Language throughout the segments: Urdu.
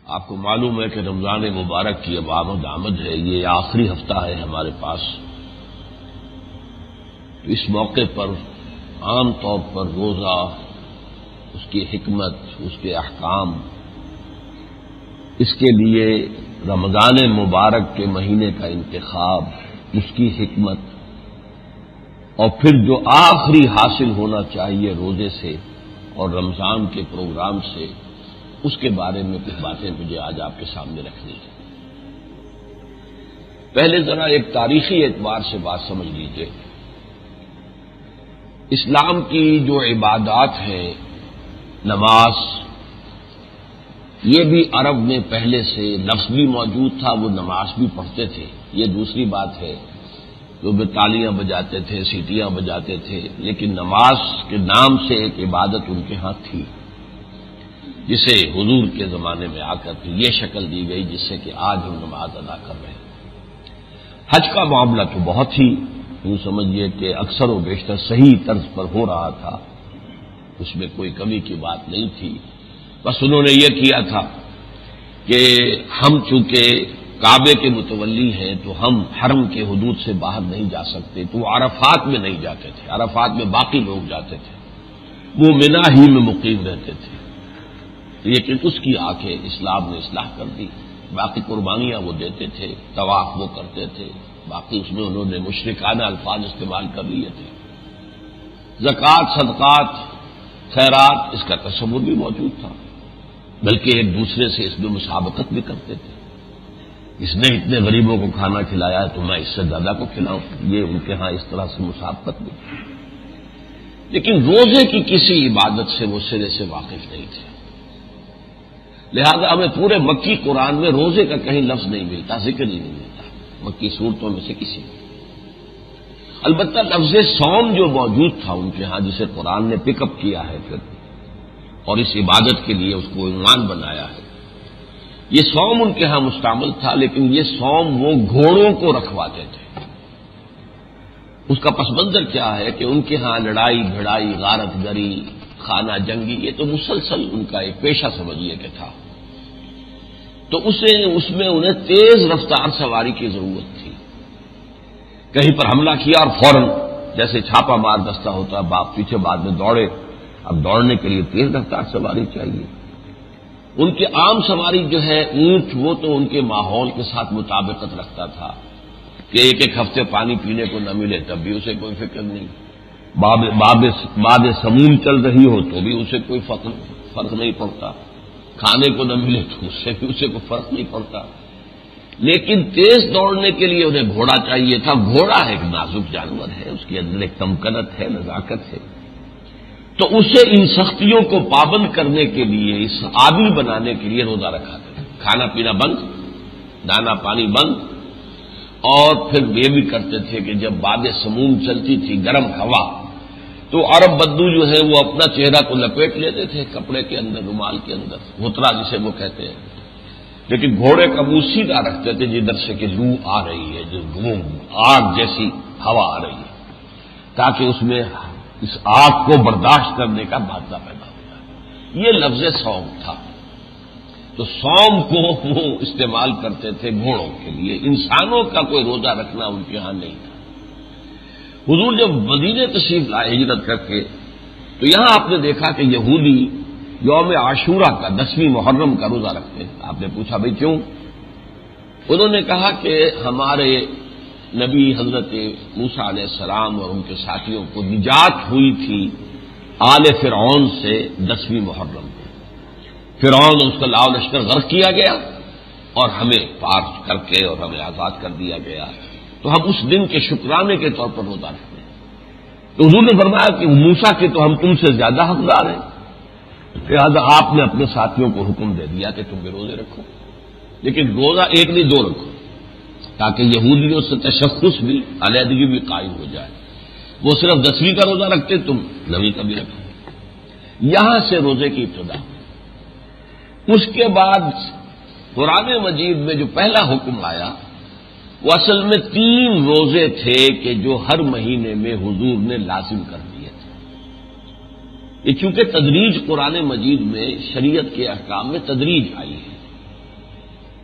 آپ کو معلوم ہے کہ رمضان مبارک کی اب آمد ہے، یہ آخری ہفتہ ہے ہمارے پاس. تو اس موقع پر عام طور پر روزہ، اس کی حکمت، اس کے احکام، اس کے لیے رمضان مبارک کے مہینے کا انتخاب، اس کی حکمت، اور پھر جو آخری حاصل ہونا چاہیے روزے سے اور رمضان کے پروگرام سے، اس کے بارے میں کچھ باتیں مجھے آج آپ کے سامنے رکھنی ہے. پہلے ذرا ایک تاریخی اعتبار سے بات سمجھ لیجیے. اسلام کی جو عبادات ہیں، نماز، یہ بھی عرب میں پہلے سے لفظ بھی موجود تھا، وہ نماز بھی پڑھتے تھے. یہ دوسری بات ہے، جو بھی تالیاں بجاتے تھے، سیٹیاں بجاتے تھے، لیکن نماز کے نام سے ایک عبادت ان کے ہاں تھی، جسے حضور کے زمانے میں آ کر پھر یہ شکل دی گئی جس سے کہ آج ہم نماز ادا کر رہے ہیں. حج کا معاملہ تو بہت ہی یوں سمجھیے کہ اکثر و بیشتر صحیح طرز پر ہو رہا تھا، اس میں کوئی کمی کی بات نہیں تھی. بس انہوں نے یہ کیا تھا کہ ہم چونکہ کعبے کے متولی ہیں تو ہم حرم کے حدود سے باہر نہیں جا سکتے، تو عرفات میں نہیں جاتے تھے. عرفات میں باقی لوگ جاتے تھے، وہ منا ہی میں مقیم رہتے تھے. لیکن اس کی آنکھیں اسلام نے اصلاح کر دی. باقی قربانیاں وہ دیتے تھے، طواف وہ کرتے تھے، باقی اس میں انہوں نے مشرکانہ الفاظ استعمال کر لیے تھے. زکوٰۃ، صدقات، خیرات، اس کا تصور بھی موجود تھا، بلکہ ایک دوسرے سے اس میں مسابقت بھی کرتے تھے. اس نے اتنے غریبوں کو کھانا کھلایا ہے تو میں اس سے زیادہ کو کھلاؤں، یہ ان کے ہاں اس طرح سے مسابقت بھی. لیکن روزے کی کسی عبادت سے وہ سرے سے واقف نہیں تھے، لہذا ہمیں پورے مکی قرآن میں روزے کا کہیں لفظ نہیں ملتا، ذکر ہی نہیں ملتا مکی صورتوں میں سے کسی میں. البتہ لفظ صوم جو موجود تھا ان کے ہاں، جسے قرآن نے پک اپ کیا ہے پھر اور اس عبادت کے لیے اس کو عنوان بنایا ہے، یہ صوم ان کے ہاں مستعمل تھا. لیکن یہ صوم وہ گھوڑوں کو رکھواتے تھے. اس کا پس منظر کیا ہے کہ ان کے ہاں لڑائی بھڑائی، غارت گری، خانہ جنگی، یہ تو مسلسل ان کا ایک پیشہ سمجھیے کہ تھا. تو اس میں انہیں تیز رفتار سواری کی ضرورت تھی. کہیں پر حملہ کیا اور فوراً جیسے چھاپا مار دستہ ہوتا ہے، باپ پیچھے بعد میں دوڑے. اب دوڑنے کے لیے تیز رفتار سواری چاہیے. ان کی عام سواری جو ہے اونٹ، وہ تو ان کے ماحول کے ساتھ مطابقت رکھتا تھا کہ ایک ہفتے پانی پینے کو نہ ملے تب بھی اسے کوئی فکر نہیں، باد سموم چل رہی ہو تو بھی اسے کوئی فرق نہیں پڑتا، کھانے کو نہ ملے تو اس سے بھی اسے کوئی فرق نہیں پڑتا. لیکن تیز دوڑنے کے لیے انہیں گھوڑا چاہیے تھا. گھوڑا ایک نازک جانور ہے، اس کے اندر ایک تمکنت ہے، نزاکت ہے. تو اسے ان سختیوں کو پابند کرنے کے لیے، اس عادی بنانے کے لیے روزہ رکھا تھا. کھانا پینا بند، دانا پانی بند. اور پھر یہ بھی کرتے تھے کہ جب باد سموم چلتی تھی، گرم ہوا، تو عرب بدو جو ہے وہ اپنا چہرہ کو لپیٹ لیتے تھے کپڑے کے اندر، رومال کے اندر، غترا جسے وہ کہتے ہیں. لیکن گھوڑے کا منہ سیدھا رکھتے تھے جدھر سے کہ لو آ رہی ہے، جو آگ جیسی ہوا آ رہی ہے، تاکہ اس میں اس آگ کو برداشت کرنے کا مادہ پیدا ہو جائے. یہ لفظ صوم تھا. تو صوم کو وہ استعمال کرتے تھے گھوڑوں کے لیے. انسانوں کا کوئی روزہ رکھنا ان کے ہاں نہیں تھا. حضور جب مدینے تشریف لائے ہجرت کر کے، تو یہاں آپ نے دیکھا کہ یہودی یوم عاشورہ کا 10ویں محرم کا روزہ رکھتے ہیں. آپ نے پوچھا بھئی کیوں؟ انہوں نے کہا کہ ہمارے نبی حضرت موسیٰ علیہ السلام اور ان کے ساتھیوں کو نجات ہوئی تھی آل فرعون سے 10ویں محرم کو. فرعون اس کا لاؤ لشکر غرق کیا گیا اور ہمیں پار کر کے اور ہمیں آزاد کر دیا گیا، تو ہم اس دن کے شکرانے کے طور پر روزہ رکھتے ہیں. تو حضور نے فرمایا کہ موسیٰ کے تو ہم تم سے زیادہ حقدار ہیں، لہٰذا آپ نے اپنے ساتھیوں کو حکم دے دیا کہ تم بھی روزے رکھو. لیکن روزہ ایک نہیں، 2 رکھو، تاکہ یہودیوں سے تشخص بھی، علیحدگی بھی قائم ہو جائے. وہ صرف 10ویں کا روزہ رکھتے، تم 9ویں کا بھی رکھو. یہاں سے روزے کی ابتدا. اس کے بعد قرآن مجید میں جو پہلا حکم آیا وہ اصل میں 3 روزے تھے کہ جو ہر مہینے میں حضور نے لازم کر دیے تھے. یہ چونکہ تدریج قرآن مجید میں شریعت کے احکام میں تدریج آئی ہے،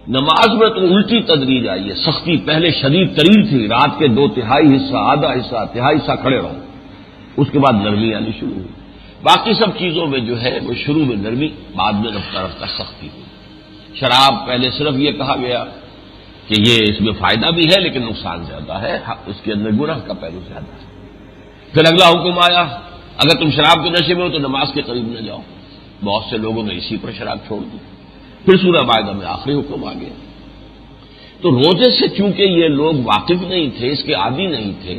نماز میں تو الٹی تدریج آئی ہے، سختی پہلے شدید ترین تھی، رات کے 2/3 حصہ، آدھا حصہ، تہائی حصہ کھڑے رہو، اس کے بعد نرمی آنی شروع ہوئی۔ باقی سب چیزوں میں جو ہے وہ شروع میں نرمی، بعد میں رفتہ رفتہ سختی ہوئی۔ شراب پہلے صرف یہ کہا گیا کہ یہ اس میں فائدہ بھی ہے لیکن نقصان زیادہ ہے، اس کے اندر گناہ کا پہلو زیادہ ہے۔ پھر اگلا حکم آیا اگر تم شراب کے نشے میں ہو تو نماز کے قریب نہ جاؤ، بہت سے لوگوں نے اسی پر شراب چھوڑ دی۔ پھر سورہ مائدہ میں آخری حکم آ گیا۔ تو روزے سے چونکہ یہ لوگ واقف نہیں تھے، اس کے عادی نہیں تھے،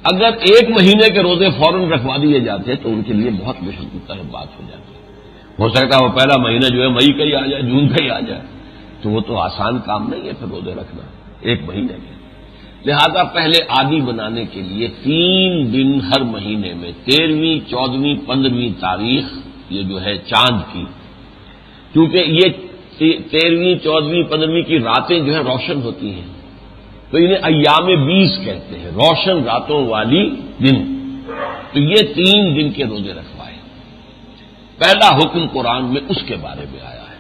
اگر 1 مہینے کے روزے فوراً رکھوا دیے جاتے تو ان کے لیے بہت مشقت طرح بات ہو جاتی۔ ہو سکتا ہے وہ پہلا مہینہ جو ہے مئی کا ہی آ جائے، جون کا ہی آ جائے، تو وہ تو آسان کام نہیں ہے پھر روزے رکھنا 1 مہینے کے۔ لہذا پہلے عادی بنانے کے لیے 3 دن ہر مہینے میں 13ویں، 14ویں، 15ویں تاریخ یہ جو ہے چاند کی، کیونکہ یہ 13ویں، 14ویں، 15ویں کی راتیں جو ہے روشن ہوتی ہیں تو انہیں ایام 20 کہتے ہیں، روشن راتوں والی دن۔ تو یہ 3 دن کے روزے رکھوائے۔ پہلا حکم قرآن میں اس کے بارے میں آیا ہے،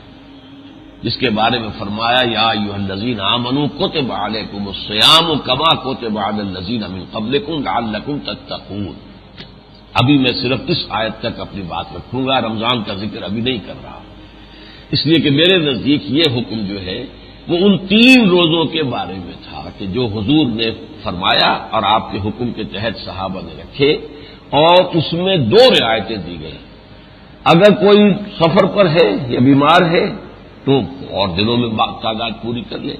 جس کے بارے میں فرمایا یا ایھا الذین آمنوا کتب علیکم الصیام کما کتب علی الذین من قبلکم لعلکم تتقون۔ ابھی میں صرف اس آیت تک اپنی بات رکھوں گا، رمضان کا ذکر ابھی نہیں کر رہا، اس لیے کہ میرے نزدیک یہ حکم جو ہے وہ ان 3 روزوں کے بارے میں تھا کہ جو حضور نے فرمایا اور آپ کے حکم کے تحت صحابہ نے رکھے، اور اس میں 2 رعایتیں دی گئی۔ اگر کوئی سفر پر ہے یا بیمار ہے تو اور دنوں میں تعداد پوری کر لے،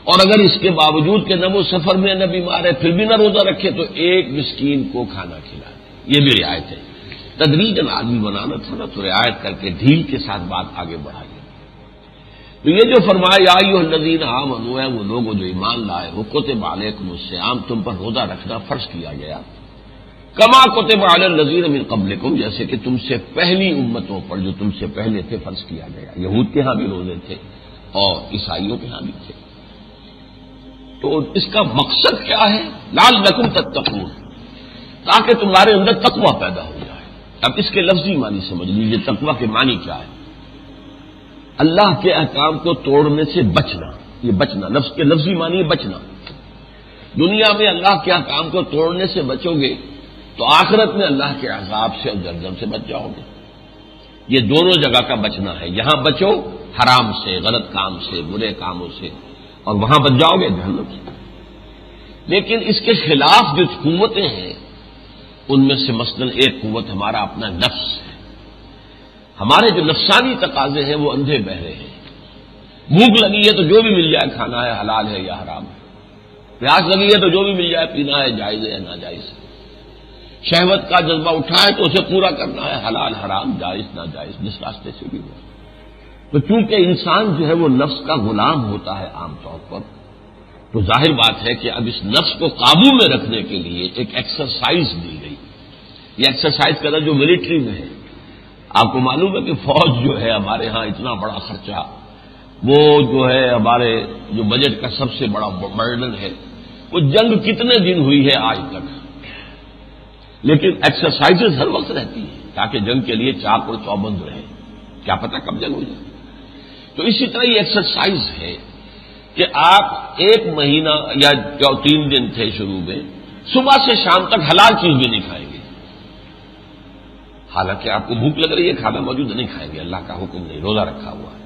اور اگر اس کے باوجود کہ نہ وہ سفر میں نہ بیمار ہے پھر بھی نہ روزہ رکھے تو 1 مسکین کو کھانا کھلا دے۔ یہ بھی رعایت ہے، تدریجاً آدمی بنانا تھا نا، تو رعایت کر کے ڈھیل کے ساتھ بات آگے بڑھائی۔ تو یہ جو فرمایا یا ایھا الذین آمنوا ہے، وہ لوگ جو ایمان لائے ہو، کتب علیکم الصیام، تم پر روزہ رکھنا فرض کیا گیا، کما کتب علی الذین من قبلکم، جیسے کہ تم سے پہلی امتوں پر جو تم سے پہلے تھے فرض کیا گیا۔ یہود کے ہاں بھی روزے تھے اور عیسائیوں کے ہاں بھی تھے۔ تو اس کا مقصد کیا ہے؟ لعلکم تتقون، تاکہ تمہارے اندر تقوی پیدا ہو جائے۔ اب اس کے لفظی معنی سمجھ لیجیے، تقوی کے معنی کیا ہے؟ اللہ کے احکام کو توڑنے سے بچنا، یہ بچنا، لفظ کے لفظی معنی ہے بچنا۔ دنیا میں اللہ کے احکام کو توڑنے سے بچو گے تو آخرت میں اللہ کے عذاب سے اور جہنم سے بچ جاؤ گے۔ یہ دونوں جگہ کا بچنا ہے، یہاں بچو حرام سے، غلط کام سے، برے کاموں سے، اور وہاں بچ جاؤ گے جہنم سے۔ لیکن اس کے خلاف جو قوتیں ہیں ان میں سے مثلاً ایک قوت ہمارا اپنا نفس ہے۔ ہمارے جو نفسانی تقاضے ہیں وہ اندھے بہرے ہیں۔ بھوک لگی ہے تو جو بھی مل جائے کھانا ہے، حلال ہے یا حرام ہے۔ پیاس لگی ہے تو جو بھی مل جائے پینا ہے، جائز ہے یا ناجائز ہے۔ شہوت کا جذبہ اٹھا ہے تو اسے پورا کرنا ہے، حلال حرام، جائز ناجائز، جس راستے سے بھی ہو۔ تو چونکہ انسان جو ہے وہ نفس کا غلام ہوتا ہے عام طور پر، تو ظاہر بات ہے کہ اب اس نفس کو قابو میں رکھنے کے لیے ایک ایکسرسائز دی گئی۔ یہ ایکسرسائز کا جو ملٹری میں ہے، آپ کو معلوم ہے کہ فوج جو ہے ہمارے ہاں اتنا بڑا خرچہ، وہ جو ہے ہمارے جو بجٹ کا سب سے بڑا برڈن ہے، وہ جنگ کتنے دن ہوئی ہے آج تک، لیکن ایکسرسائزز ہر وقت رہتی ہیں تاکہ جنگ کے لیے چاق اور چوبند رہے، کیا پتہ کب جنگ ہو جائے۔ تو اسی طرح یہ ایکسرسائز ہے کہ آپ 1 مہینہ یا جو 3 دن تھے شروع میں، صبح سے شام تک حلال چیز بھی نہیں کھائیں گے، حالانکہ آپ کو بھوک لگ رہی ہے، کھانا موجود نہیں کھائیں گے، اللہ کا حکم نہیں، روزہ رکھا ہوا ہے۔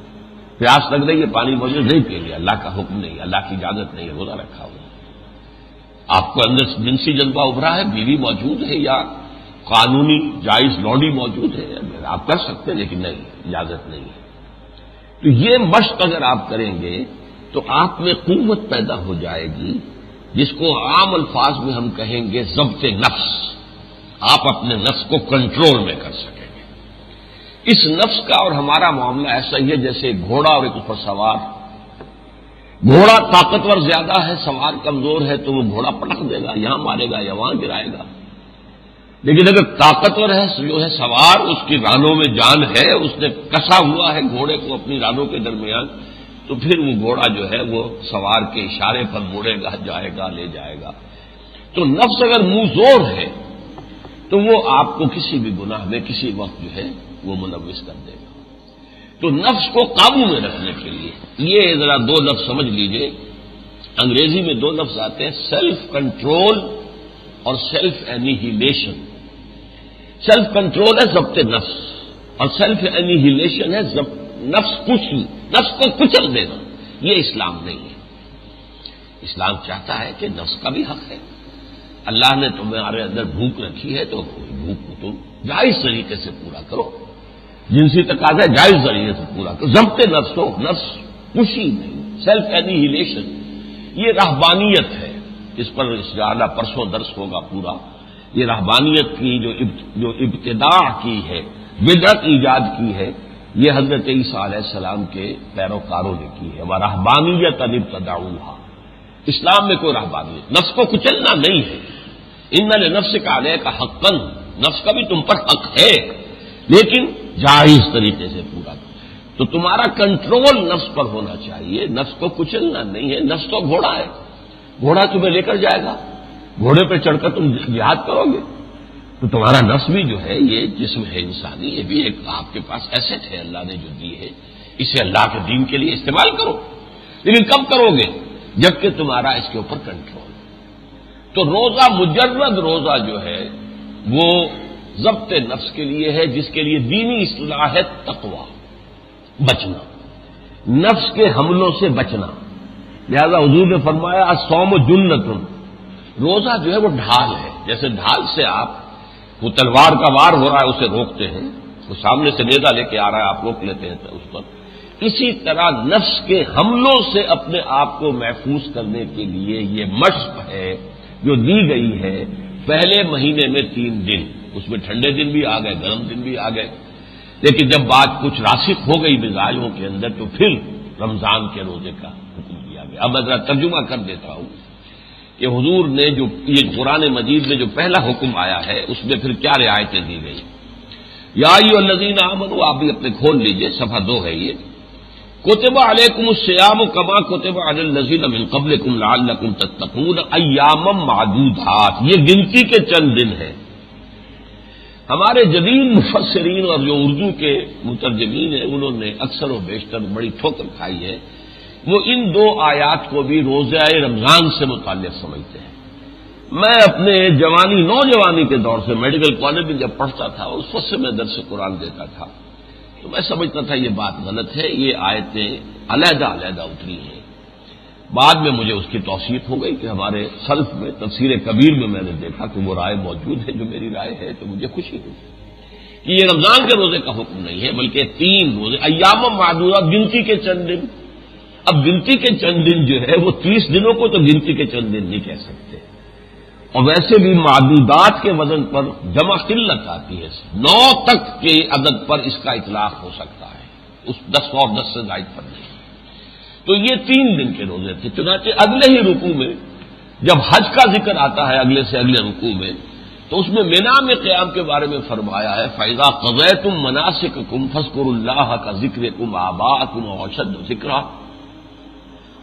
پیاس لگ رہی ہے، پانی موجود نہیں پئیں گے، اللہ کا حکم نہیں، اللہ کی اجازت نہیں ہے، روزہ رکھا ہوا ہے۔ آپ کو اندر جنسی جذبہ ابھرا ہے، بیوی موجود ہے یا قانونی جائز لوڈی موجود ہے، آپ کر سکتے ہیں لیکن نہیں، اجازت نہیں ہے۔ تو یہ مشق اگر آپ کریں گے تو آپ میں قوت پیدا ہو جائے گی، جس کو عام الفاظ میں ہم کہیں گے ضبط نفس۔ آپ اپنے نفس کو کنٹرول میں کر سکیں گے۔ اس نفس کا اور ہمارا معاملہ ایسا ہی ہے جیسے ایک گھوڑا اور ایک اوپر سوار۔ گھوڑا طاقتور زیادہ ہے، سوار کمزور ہے تو وہ گھوڑا پٹک دے گا، یہاں مارے گا یا وہاں گرائے گا۔ لیکن اگر طاقتور ہے جو ہے سوار، اس کی رانوں میں جان ہے، اس نے کسا ہوا ہے گھوڑے کو اپنی رانوں کے درمیان، تو پھر وہ گھوڑا جو ہے وہ سوار کے اشارے پر مڑے گا، جائے گا، لے جائے گا۔ تو نفس اگر منہ زور ہے تو وہ آپ کو کسی بھی گناہ میں کسی وقت جو ہے وہ ملوث کر دے گا۔ تو نفس کو قابو میں رکھنے کے لیے یہ ذرا دو لفظ سمجھ لیجئے، انگریزی میں دو لفظ آتے ہیں، سیلف کنٹرول اور سیلف اینیہیلیشن۔ سیلف کنٹرول ہے ضبط نفس، اور سیلف اینیہیلیشن ہے نفس کشی، نفس کو کچل دینا۔ یہ اسلام نہیں ہے۔ اسلام چاہتا ہے کہ نفس کا بھی حق ہے۔ اللہ نے تمہارے اندر بھوک رکھی ہے تو بھوک کو تم جائز طریقے سے پورا کرو، جنسی تقاضا جائز ذریعے سے پورا کرو، ضبط نفس ہو، نفس کشی نہیں، سیلف اینیہیلیشن۔ یہ رہبانیت ہے، اس پر انشاءاللہ پرسوں درس ہوگا پورا۔ یہ رہبانیت کی جو ابتداء کی ہے، بدعت ایجاد کی ہے، یہ حضرت عیسیٰ علیہ السلام کے پیروکاروں نے کی ہے۔ وَرَهْبَانِيَّةً ابْتَدَعُوهَا۔ اسلام میں کوئی رہبانیت، نفس کو کچلنا نہیں ہے۔ ان لنفسک علیک حقا، نفس کا بھی تم پر حق ہے، لیکن جائز طریقے سے پورا کرو۔ تو تمہارا کنٹرول نفس پر ہونا چاہیے، نفس کو کچلنا نہیں ہے۔ نفس تو گھوڑا ہے، گھوڑا تمہیں لے کر جائے گا، گھوڑے پہ چڑھ کر تم جہاد کرو گے۔ تو تمہارا نفس بھی جو ہے، یہ جسم ہے انسانی، یہ بھی ایک آپ کے پاس ایسٹ ہے اللہ نے جو دی ہے، اسے اللہ کے دین کے لیے استعمال کرو، لیکن کب کرو گے؟ جبکہ تمہارا اس کے اوپر کنٹرول۔ تو روزہ، مجرد روزہ جو ہے وہ ضبط نفس کے لیے ہے، جس کے لیے دینی اصطلاح ہے تقوی، بچنا، نفس کے حملوں سے بچنا۔ لہذا حضور نے فرمایا الصوم جنۃ، روزہ جو ہے وہ ڈھال ہے۔ جیسے ڈھال سے آپ وہ تلوار کا وار ہو رہا ہے اسے روکتے ہیں، وہ سامنے سے نیزہ لے کے آ رہا ہے آپ روک لیتے ہیں اس پر، اسی طرح نفس کے حملوں سے اپنے آپ کو محفوظ کرنے کے لیے یہ مشق ہے جو دی گئی ہے۔ پہلے مہینے میں 3 دن، اس میں ٹھنڈے دن بھی آ گئے، گرم دن بھی آ گئے، لیکن جب بات کچھ راسخ ہو گئی مزاجوں کے اندر تو پھر رمضان کے روزے کا حکم دیا گیا۔ اب میں ذرا ترجمہ کر دیتا ہوں کہ حضور نے جو یہ قرآن مجید میں جو پہلا حکم آیا ہے اس میں پھر کیا رعایتیں دی گئی۔ یا ایھا الذین آمنوا، آپ بھی اپنے کھول لیجئے، صفحہ 2 ہے یہ۔ کتب علیکم الصیام کما کتب علی الذین من قبلکم لعلکم تتقون ایاما معدودات، یہ گنتی کے چند دن ہیں۔ ہمارے جدید مفسرین اور جو اردو کے مترجمین ہیں انہوں نے اکثر و بیشتر بڑی ٹھوکر کھائی ہے، وہ ان 2 آیات کو بھی روزہ رمضان سے متعلق سمجھتے ہیں۔ میں اپنے نوجوانی کے دور سے میڈیکل کالج میں جب پڑھتا تھا، اس وقت سے میں درس قرآن دیتا تھا، تو میں سمجھتا تھا یہ بات غلط ہے، یہ آیتیں علیحدہ علیحدہ اتری ہیں۔ بعد میں مجھے اس کی توثیق ہو گئی کہ ہمارے سلف میں تفسیر کبیر میں نے دیکھا کہ وہ رائے موجود ہے جو میری رائے ہے، تو مجھے خوشی ہوئی کہ یہ رمضان کے روزے کا حکم نہیں ہے، بلکہ 3 روزے، ایام معدودات، گنتی کے چند دن۔ اب گنتی کے چند دن جو ہے وہ 30 دنوں کو تو گنتی کے چند دن نہیں کہہ سکتے، اور ویسے بھی معدودات کے وزن پر جمع قلت آتی ہے، 9 تک کے عدد پر اس کا اطلاق ہو سکتا ہے، اس 10 اور 10 سے زائد پر نہیں۔ تو یہ 3 دن کے روزے تھے۔ چنانچہ اگلے ہی رکوع میں جب حج کا ذکر آتا ہے اگلے سے اگلے رکوع میں، تو اس میں مینا میں قیام کے بارے میں فرمایا ہے فَإِذَا قَضَيْتُم مَّنَاسِكَكُمْ فاذْكُرُوا اللَّهَ كَذِكْرِكُمْ آبَاءَكُمْ أَوْ أَشَدَّ ذِكْرًا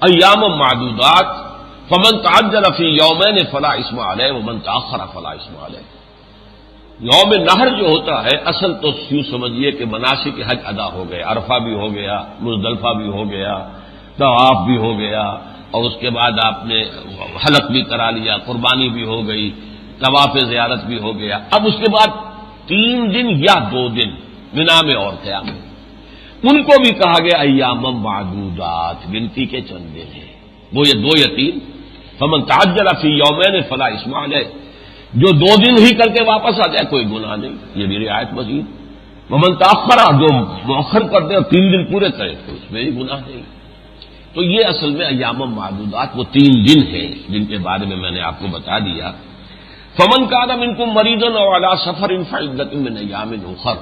ایام معدودات فمن تعجل فی یومین فلا اسم علیہ ومن تأخر فلا اسم علیہ۔ یوم نحر جو ہوتا ہے اصل تو یوں سمجھیے کہ مناسک حج ادا ہو گئے، عرفہ بھی ہو گیا، مزدلفہ بھی ہو گیا، طواف بھی ہو گیا، اور اس کے بعد آپ نے حلق بھی کرا لیا، قربانی بھی ہو گئی، طواف زیارت بھی ہو گیا۔ اب اس کے بعد 3 دن یا 2 دن منا میں اور قیام میں، ان کو بھی کہا گیا ایام معدودات، گنتی کے چند دن ہیں، وہ یہ 2 یا 3۔ فمن تعجل فی یومین فلا اسم علیہ، جو 2 دن ہی کر کے واپس آ جائے کوئی گناہ نہیں، یہ بھی رعایت مزید۔ ومن تاخر، جو مؤخر کر دے اور 3 دن پورے کرے تو اس میں بھی گناہ نہیں۔ تو یہ اصل میں ایام معدودات وہ 3 دن ہیں جن کے بارے میں نے آپ کو بتا دیا۔ فمن کان منکم مریضا او علی سفر فعدۃ من ایام اخر،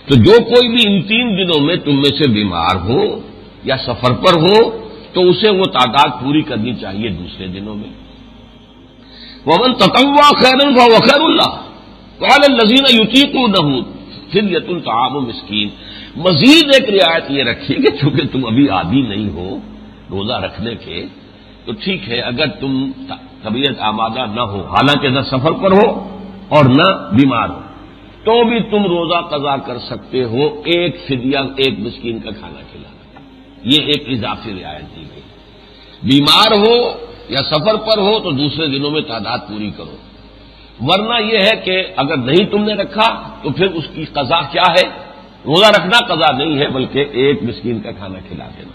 تو جو کوئی بھی ان 3 دنوں میں تم میں سے بیمار ہو یا سفر پر ہو تو اسے وہ تعداد پوری کرنی چاہیے دوسرے دنوں میں۔ ومن تطوع خیرا فهو خیر له وعلی الذین یطیقونہ فدیۃ طعام مسکین۔ مزید ایک رعایت یہ رکھیے کہ چونکہ تم ابھی عادی نہیں ہو روزہ رکھنے کے، تو ٹھیک ہے اگر تم طبیعت آمادہ نہ ہو، حالانکہ نہ سفر پر ہو اور نہ بیمار ہو، تو بھی تم روزہ قضا کر سکتے ہو، ایک فدیہ، ایک مسکین کا کھانا کھلانا۔ یہ ایک اضافی رعایت دی گئی. بیمار ہو یا سفر پر ہو تو دوسرے دنوں میں تعداد پوری کرو، ورنہ یہ ہے کہ اگر نہیں تم نے رکھا تو پھر اس کی قضا کیا ہے؟ روزہ رکھنا قضا نہیں ہے بلکہ ایک مسکین کا کھانا کھلا دینا.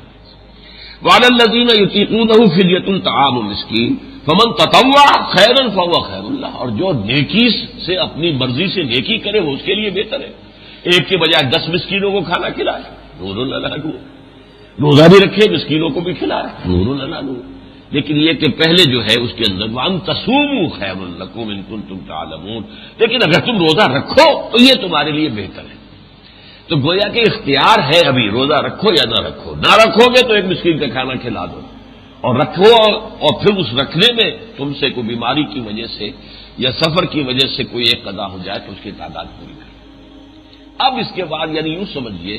وعلی الذین یطیقونہ فدیۃ طعام مسکین فمن تطوع خیرا فهو خیر اللہ، اور جو نیکی سے اپنی مرضی سے نیکی کرے وہ اس کے لیے بہتر ہے. ایک کے بجائے 10 مسکینوں کو کھانا کھلائے، نور اللہ نور، روزہ بھی رکھے مسکینوں کو بھی کھلائے، نور اللہ نور. لیکن یہ کہ پہلے جو ہے اس کے اندر وان تصوموا خیر لکم ان کنتم تعلمون، لیکن اگر تم روزہ رکھو تو یہ تمہارے لیے بہتر ہے. تو گویا کہ اختیار ہے ابھی روزہ رکھو یا نہ رکھو. نہ رکھو گے تو ایک مسکین کا کھانا کھلا دو، اور رکھو اور پھر اس رکھنے میں تم سے کوئی بیماری کی وجہ سے یا سفر کی وجہ سے کوئی ایک قضا ہو جائے تو اس کی تعداد پوری کرو. اب اس کے بعد یعنی یوں سمجھیے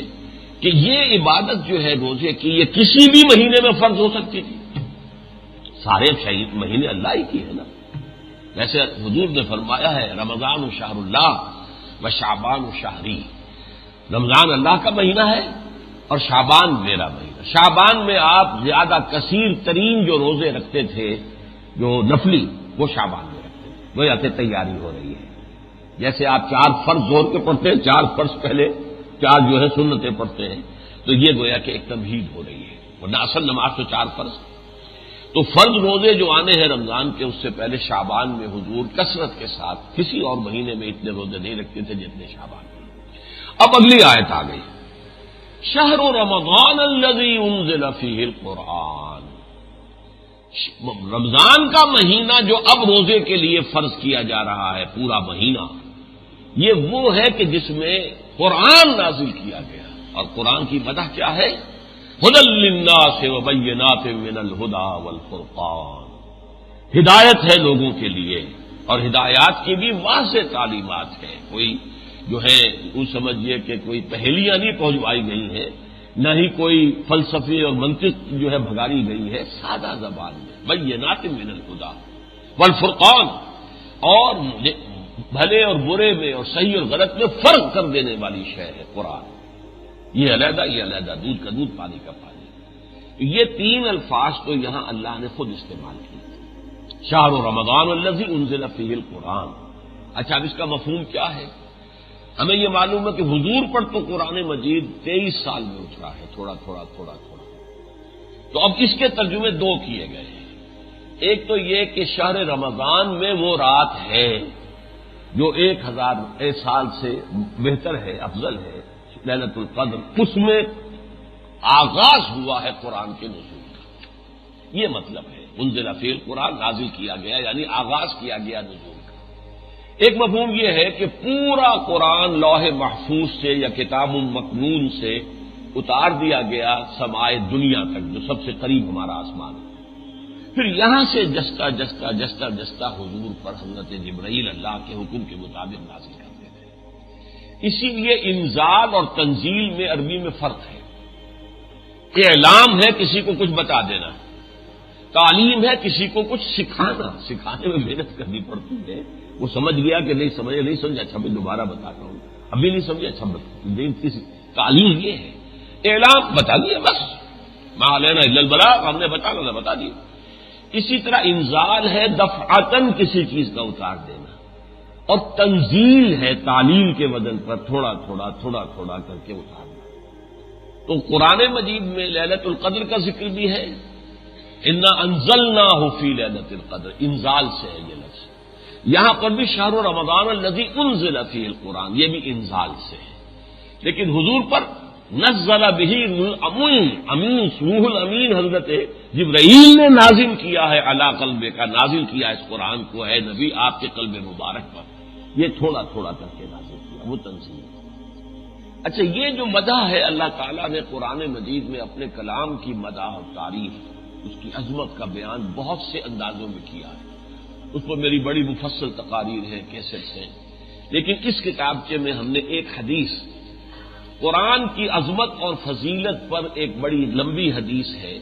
کہ یہ عبادت جو ہے روزے کی یہ کسی بھی مہینے میں فرض ہو سکتی تھی. سارے مہینے اللہ ہی کی ہے نا. ویسے حضور نے فرمایا ہے رمضان شہر اللہ و شعبان شہری، رمضان اللہ کا مہینہ ہے اور شعبان میرا مہینہ. شعبان میں آپ زیادہ کثیر ترین جو روزے رکھتے تھے جو نفلی وہ شعبان میں رکھتے تھے. وہ یا کہ تیاری ہو رہی ہے، جیسے آپ 4 فرض زور کے پڑھتے ہیں، 4 فرض پہلے 4 جو ہے سنتیں پڑھتے ہیں، تو یہ گویا کہ ایک تمہید ہو رہی ہے. ورنہ اصل نماز تو 4 فرض. تو فرض روزے جو آنے ہیں رمضان کے اس سے پہلے شعبان میں حضور کثرت کے ساتھ کسی اور مہینے میں اتنے روزے نہیں رکھتے تھے جتنے شعبان میں. اب اگلی آیت آ گئی، شہر رمضان الذی انزل فیہ القرآن. رمضان کا مہینہ جو اب روزے کے لیے فرض کیا جا رہا ہے پورا مہینہ، یہ وہ ہے کہ جس میں قرآن نازل کیا گیا. اور قرآن کی مدح کیا ہے؟ ھدی للناس وبینات من الھدی والفرقان، ہدایت ہے لوگوں کے لیے اور ہدایات کی بھی واضح تعلیمات ہے. کوئی جو ہے وہ سمجھیے کہ کوئی پہیلیاں نہیں پہنچوائی گئی ہیں، نہ ہی کوئی فلسفے اور منطق جو ہے بھگائی گئی ہے. سادہ زبان میں بینات من الھدی والفرقان، اور بھلے اور برے میں اور صحیح اور غلط میں فرق کر دینے والی شے ہے قرآن. یہ علیحدہ یہ علیحدہ، دودھ کا دودھ پانی کا پانی. یہ 3 الفاظ تو یہاں اللہ نے خود استعمال کیے. شہر رمضان الذی انزل فیہ القرآن. اچھا اب اس کا مفہوم کیا ہے؟ ہمیں یہ معلوم ہے کہ حضور پر تو قرآن مجید 23 سال میں اترا ہے، تھوڑا تھوڑا تھوڑا تھوڑا. تو اب اس کے ترجمے 2 کیے گئے ہیں. ایک تو یہ کہ شہر رمضان میں وہ رات ہے جو 1000 سال سے بہتر ہے، افضل ہے، لیلۃ القدر. اس میں آغاز ہوا ہے قرآن کے نزول کا، یہ مطلب ہے. انزل فیہ القرآن، نازل کیا گیا یعنی آغاز کیا گیا نزول کا. ایک مفہوم یہ ہے کہ پورا قرآن لوح محفوظ سے یا کتاب مکنون سے اتار دیا گیا سمائے دنیا تک جو سب سے قریب ہمارا آسمان ہے. پھر یہاں سے جستا جستا جستا جستا حضور پر حضرت جبرائیل اللہ کے حکم کے مطابق نازل کرتے تھے. اسی لیے انزال اور تنزیل میں عربی میں فرق ہے. اعلام ہے کسی کو کچھ بتا دینا، تعلیم ہے کسی کو کچھ سکھانا. سکھانے میں محنت کرنی پڑتی ہے. وہ سمجھ گیا کہ نہیں سمجھے، نہیں سمجھا، اچھا میں دوبارہ بتاتا ہوں، ابھی نہیں سمجھے، اچھا تعلیم یہ ہے. اعلام بتا دیا بس، ما علینا الا البلاغ، ہم نے بتا دیا. اسی طرح انزال ہے دفعتاً کسی چیز کا اتار دینا، اور تنزیل ہے تعلیم کے وزن پر تھوڑا تھوڑا تھوڑا تھوڑا کر کے اتارنا. تو قرآن مجید میں لیلۃ القدر کا ذکر بھی ہے. انا انزلناہ فی لیلۃ القدر، انزال سے ہے یہ لفظ. یہاں پر بھی شہر رمضان الذی انزل فیہ القرآن، یہ بھی انزال سے ہے. لیکن حضور پر نزل بہ الامین، امین روح الامین حضرت جبرائیل نے نازل کیا ہے علی قلبے کا، نازل کیا اس قرآن کو ہے نبی آپ کے قلب مبارک پر. یہ تھوڑا تھوڑا کر کے نازل کیا، وہ تنزیل. اچھا یہ جو مدح ہے اللہ تعالیٰ نے قرآن مجید میں اپنے کلام کی مدح اور تعریف، اس کی عظمت کا بیان بہت سے اندازوں میں کیا ہے. اس پر میری بڑی مفصل تقاریر ہے، کیسٹس ہیں. لیکن اس کتابچے میں ہم نے ایک حدیث، قرآن کی عظمت اور فضیلت پر ایک بڑی لمبی حدیث ہے،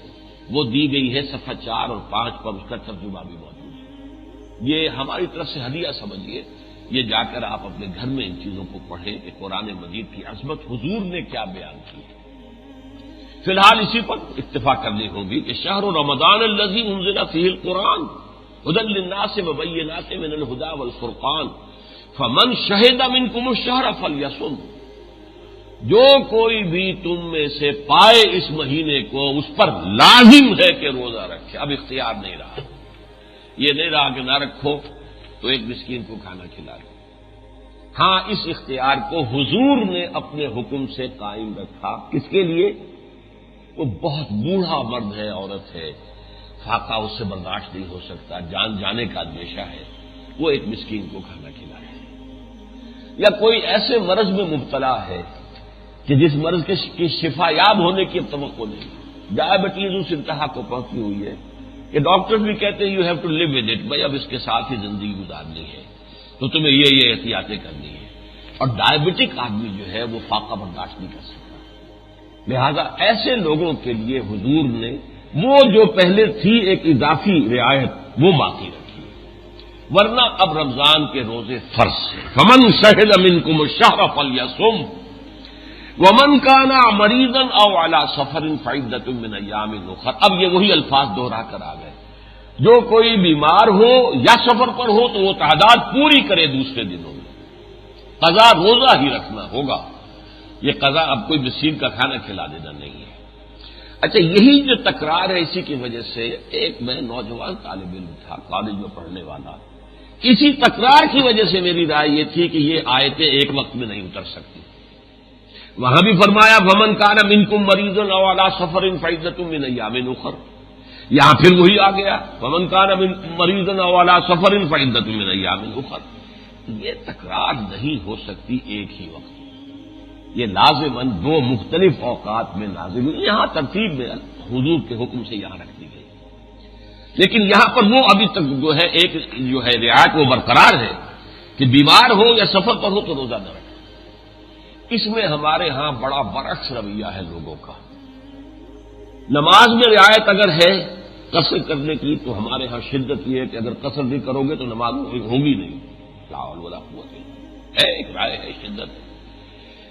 وہ دی گئی ہے صفحہ 4 اور 5 پر، اس کا ترجمہ بھی موجود ہے. یہ ہماری طرف سے ہدیہ سمجھیے. یہ جا کر آپ اپنے گھر میں ان چیزوں کو پڑھیں کہ قرآن مجید کی عظمت حضور نے کیا بیان کی ہے. فی الحال اسی پر اتفاق کرنی ہوگی کہ شہر رمضان الذی انزل فیہ القرآن ھدی للناس وبینات من الھدی والفرقان فمن شہد منکم الشہر فلیصم، جو کوئی بھی تم میں سے پائے اس مہینے کو اس پر لازم ہے کہ روزہ رکھے۔ اب اختیار نہیں رہا، یہ نہیں رہا کہ نہ رکھو تو ایک مسکین کو کھانا کھلا دو۔ ہاں اس اختیار کو حضور نے اپنے حکم سے قائم رکھا۔ کس کے لیے؟ وہ بہت بوڑھا مرد ہے، عورت ہے، فاقہ اس سے برداشت نہیں ہو سکتا، جان جانے کا اندیشہ ہے، وہ ایک مسکین کو کھانا کھلا رہے ہیں۔ یا کوئی ایسے مرض میں مبتلا ہے کہ جس مرض کی شفا یاب ہونے کی اب توقع نہیں، ڈائبٹیز اس انتہا کو پہنچی ہوئی ہے کہ ڈاکٹر بھی کہتے ہیں you have to live with it, بھائی اب اس کے ساتھ ہی زندگی گزارنی ہے تو تمہیں یہ احتیاطیں کرنی ہے۔ اور ڈائبٹک آدمی جو ہے وہ فاقہ برداشت نہیں کر سکتا، لہذا ایسے لوگوں کے لیے حضور نے وہ جو پہلے تھی ایک اضافی رعایت وہ باقی رکھی، ورنہ اب رمضان کے روزے فرض ہیں۔ فمن شہد منکم الشہر فلیصم ومن کان مریضا او علی سفر فعدۃ من ایام اخر۔ اب یہ وہی الفاظ دوہرا کر آ گئے، جو کوئی بیمار ہو یا سفر پر ہو تو وہ تعداد پوری کرے دوسرے دنوں میں، قضا روزہ ہی رکھنا ہوگا، یہ قضا اب کوئی مسکین کا کھانا کھلا دینا نہیں ہے۔ اچھا، یہی جو تکرار ہے اسی کی وجہ سے ایک میں نوجوان طالب علم تھا کالج میں پڑھنے والا، اسی تکرار کی وجہ سے میری رائے یہ تھی کہ یہ آیتیں ایک وقت میں نہیں اتر سکتی۔ وہاں بھی فرمایا ومن کان منکم مریضا او علی سفر فعدۃ من ایام اخر، یہاں پھر وہی آ گیا ومن کان مریضا او علی سفر فعدۃ من ایام اخر۔ یہ تکرار نہیں ہو سکتی ایک ہی وقت، یہ لازماً دو مختلف اوقات میں نازل ہوئی، یہاں ترتیب میں حضور کے حکم سے یہاں رکھ دی گئی، لیکن یہاں پر وہ ابھی تک جو ہے ایک جو ہے رعایت وہ برقرار ہے کہ بیمار ہو یا سفر پر ہو تو روزہ نہ رکھے۔ اس میں ہمارے ہاں بڑا برعکس رویہ ہے لوگوں کا۔ نماز میں رعایت اگر ہے قصر کرنے کی تو ہمارے ہاں شدت یہ ہے کہ اگر قصر بھی کرو گے تو نماز ہوگی نہیں، لا حول ولا قوت الا باللہ، ہے ایک رائے ہے، شدت ہے۔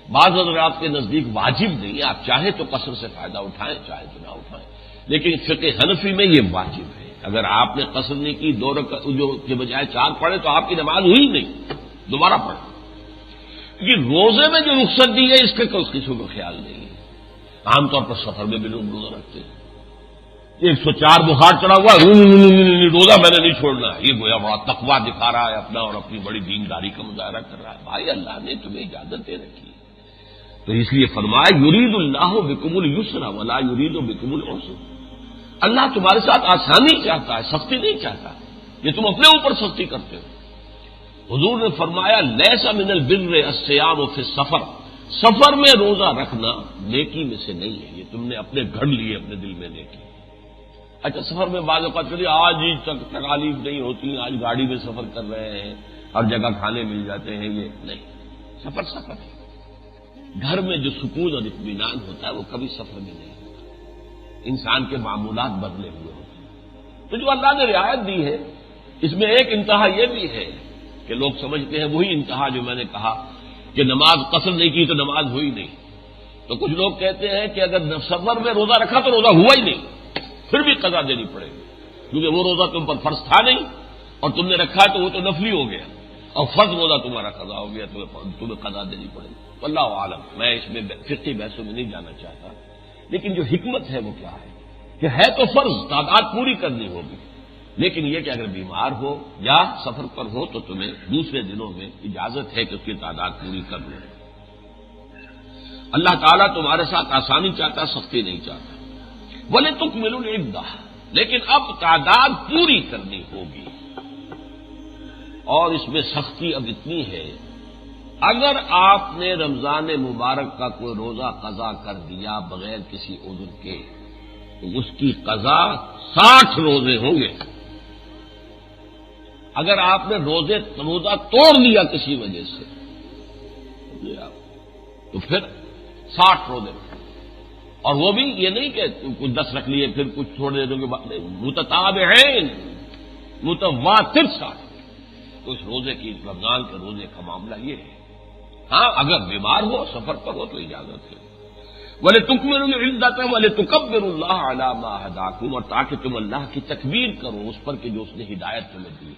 بعض حضرات کے نزدیک واجب نہیں ہے، آپ چاہیں تو قصر سے فائدہ اٹھائیں، چاہیں تو نہ اٹھائیں، لیکن فقہ حنفی میں یہ واجب ہے۔ اگر آپ نے قصر نہیں کی، دو رکعت جو کے بجائے چار پڑھے تو آپ کی نماز ہوئی نہیں، دوبارہ پڑھیں۔ یہ روزے میں جو رخصت دی ہے اس کے کوئی کسی کو خیال نہیں ہے۔ عام طور پر سفر میں بھی لوگ روزہ رکھتے ہیں، 104 بخار چڑھا ہوا روزہ میں نے نہیں چھوڑنا ہے، یہ گویا بڑا تقویٰ دکھا رہا ہے اپنا اور اپنی بڑی دینداری کا مظاہرہ کر رہا ہے۔ بھائی اللہ نے تمہیں اجازت دے رکھی ہے، تو اس لیے فرمایا یرید اللہ بکم الیسر ولا یرید بکم العسر، اللہ تمہارے ساتھ آسانی چاہتا ہے، سختی نہیں چاہتا، یہ تم اپنے اوپر سختی کرتے ہو۔ حضور نے فرمایا لیس من البر الصیام فی السفر، سفر میں روزہ رکھنا نیکی میں سے نہیں ہے، یہ تم نے اپنے گھڑ لیے اپنے دل میں نیکی۔ اچھا، سفر میں بعض اوقات چلیے آج ہی تک تکالیف نہیں ہوتی، آج گاڑی میں سفر کر رہے ہیں، ہر جگہ کھانے مل جاتے ہیں، یہ نہیں، سفر سفر ہے۔ گھر میں جو سکون اور اطمینان ہوتا ہے وہ کبھی سفر میں نہیں ہوتا، انسان کے معمولات بدلے ہوئے ہوتے ہیں۔ تو جو اللہ نے رعایت دی ہے اس میں ایک انتہا یہ بھی ہے کہ لوگ سمجھتے ہیں وہی انتہا جو میں نے کہا کہ نماز قصر نہیں کی تو نماز ہوئی نہیں، تو کچھ لوگ کہتے ہیں کہ اگر سفر میں روزہ رکھا تو روزہ ہوا ہی نہیں، پھر بھی قضا دینی پڑے گی، کیونکہ وہ روزہ تم پر فرض تھا نہیں اور تم نے رکھا تو وہ تو نفلی ہو گیا، اور فرض روزہ تمہارا قضا ہو گیا، تمہیں قضا دینی پڑے گی۔ واللہ عالم، میں اس میں فقہی بحثوں میں نہیں جانا چاہتا، لیکن جو حکمت ہے وہ کیا ہے کہ ہے تو فرض، تعداد پوری کرنی ہوگی، لیکن یہ کہ اگر بیمار ہو یا سفر پر ہو تو تمہیں دوسرے دنوں میں اجازت ہے کہ اس کی تعداد پوری کر لو۔ اللہ تعالیٰ تمہارے ساتھ آسانی چاہتا، سختی نہیں چاہتا۔ وَلِتُكْمِلُوا الْعِدَّةَ، لیکن اب تعداد پوری کرنی ہوگی، اور اس میں سختی اب اتنی ہے، اگر آپ نے رمضان مبارک کا کوئی روزہ قضا کر دیا بغیر کسی عذر کے تو اس کی قضا 60 روزے ہوں گے۔ اگر آپ نے روزہ توڑ لیا کسی وجہ سے تو پھر 60 روزے، اور وہ بھی یہ نہیں کہ کچھ 10 رکھ لیے پھر کچھ چھوڑ دے دو گے، متتابعین متواتر 60۔ تو اس روزے کی، رمضان کے روزے کا معاملہ یہ ہے۔ ہاں اگر بیمار ہو، سفر پر ہو تو اجازت ہے۔ وَلِتُكْمِلُوا الْعِدَّةَ وَلِتُكَبِّرُوا اللَّهَ عَلَىٰ مَا هَدَاكُمْ، اور تاکہ تم اللہ کی تکبیر کرو اس پر کہ جو اس نے ہدایت تمہیں دی.